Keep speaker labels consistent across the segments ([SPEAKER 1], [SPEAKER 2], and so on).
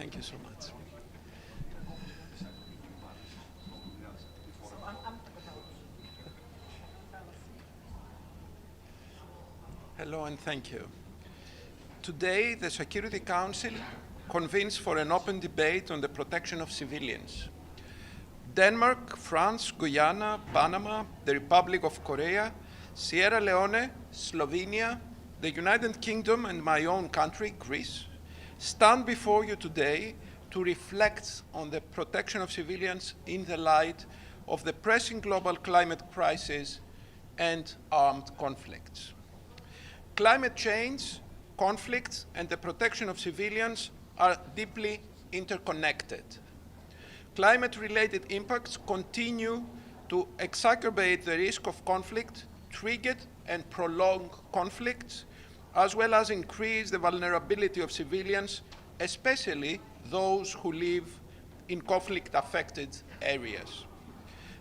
[SPEAKER 1] Thank you so much. Hello and thank you. Today, the Security Council convenes for an open debate on the protection of civilians. Denmark, France, Guyana, Panama, the Republic of Korea, Sierra Leone, Slovenia, the United Kingdom, and my own country, Greece, stand before you today to reflect on the protection of civilians in the light of the pressing global climate crisis and armed conflicts. Climate change, conflicts, and the protection of civilians are deeply interconnected. Climate-related impacts continue to exacerbate the risk of conflict, trigger and prolong conflicts, as well as increase the vulnerability of civilians, especially those who live in conflict-affected areas.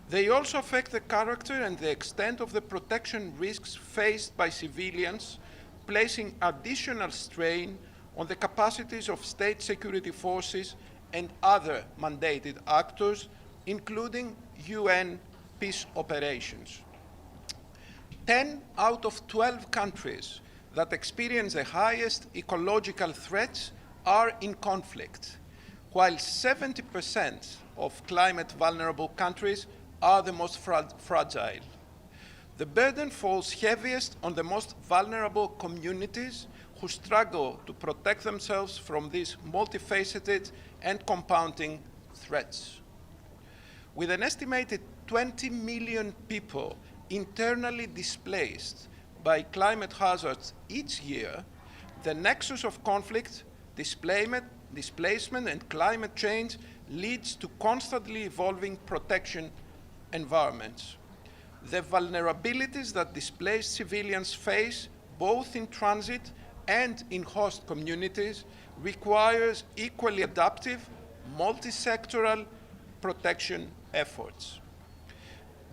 [SPEAKER 1] They also affect the character and the extent of the protection risks faced by civilians, placing additional strain on the capacities of state security forces and other mandated actors, including UN peace operations. 10 out of 12 countries that experience the highest ecological threats are in conflict, while 70% of climate vulnerable countries are the most fragile. The burden falls heaviest on the most vulnerable communities who struggle to protect themselves from these multifaceted and compounding threats. With an estimated 20 million people internally displaced by climate hazards each year, the nexus of conflict, displacement, and climate change leads to constantly evolving protection environments. The vulnerabilities that displaced civilians face, both in transit and in host communities, requires equally adaptive, multi-sectoral protection efforts.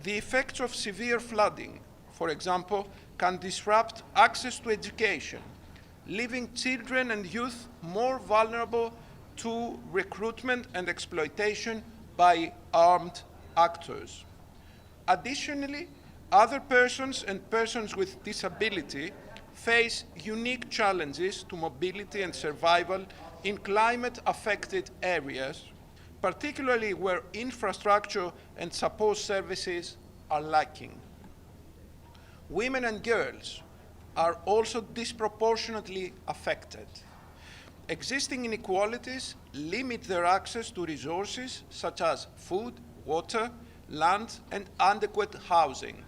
[SPEAKER 1] The effects of severe flooding, for example, can disrupt access to education, leaving children and youth more vulnerable to recruitment and exploitation by armed actors. Additionally, other persons and persons with disability face unique challenges to mobility and survival in climate-affected areas, particularly where infrastructure and support services are lacking. Women and girls are also disproportionately affected. Existing inequalities limit their access to resources such as food, water, land, and adequate housing.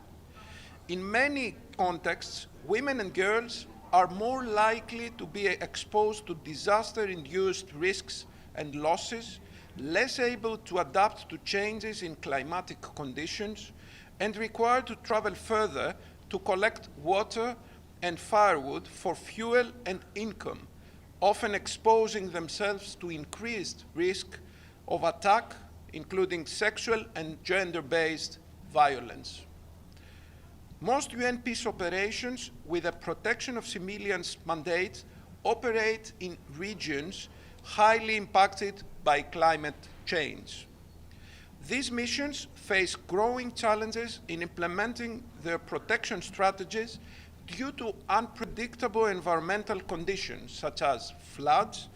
[SPEAKER 1] In many contexts, women and girls are more likely to be exposed to disaster-induced risks and losses, less able to adapt to changes in climatic conditions, and required to travel further to collect water and firewood for fuel and income, often exposing themselves to increased risk of attack, including sexual and gender-based violence. Most UN peace operations with a protection of civilians mandate operate in regions highly impacted by climate change. These missions face growing challenges in implementing their protection strategies due to unpredictable environmental conditions such as floods,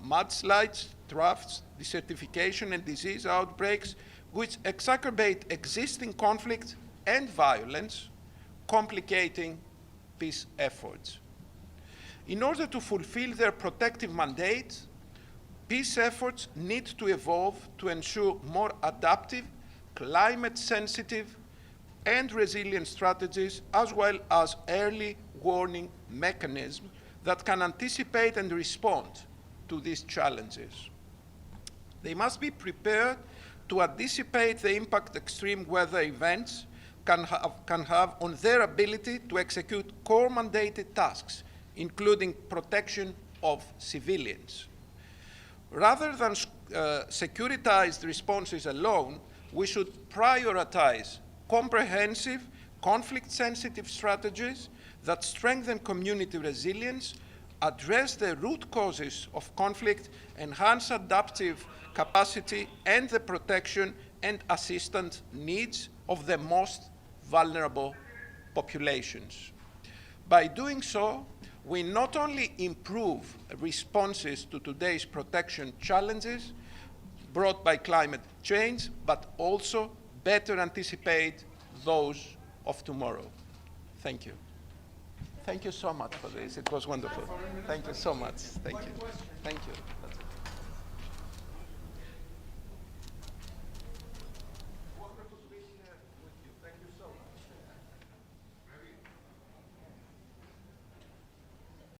[SPEAKER 1] mudslides, droughts, desertification, and disease outbreaks, which exacerbate existing conflict and violence, complicating peace efforts. In order to fulfill their protective mandate, peace efforts need to evolve to ensure more adaptive, climate-sensitive, and resilient strategies, as well as early warning mechanisms that can anticipate and respond to these challenges. They must be prepared to anticipate the impact extreme weather events can have on their ability to execute core mandated tasks, including protection of civilians. Rather than securitized responses alone, we should prioritize comprehensive, conflict-sensitive strategies that strengthen community resilience, address the root causes of conflict, enhance adaptive capacity, and the protection and assistance needs of the most vulnerable populations. By doing so, we not only improve responses to today's protection challenges brought by climate change, but also better anticipate those of tomorrow. Thank you. Thank you so much for this. It was wonderful. Thank you so much. Thank you. Thank you.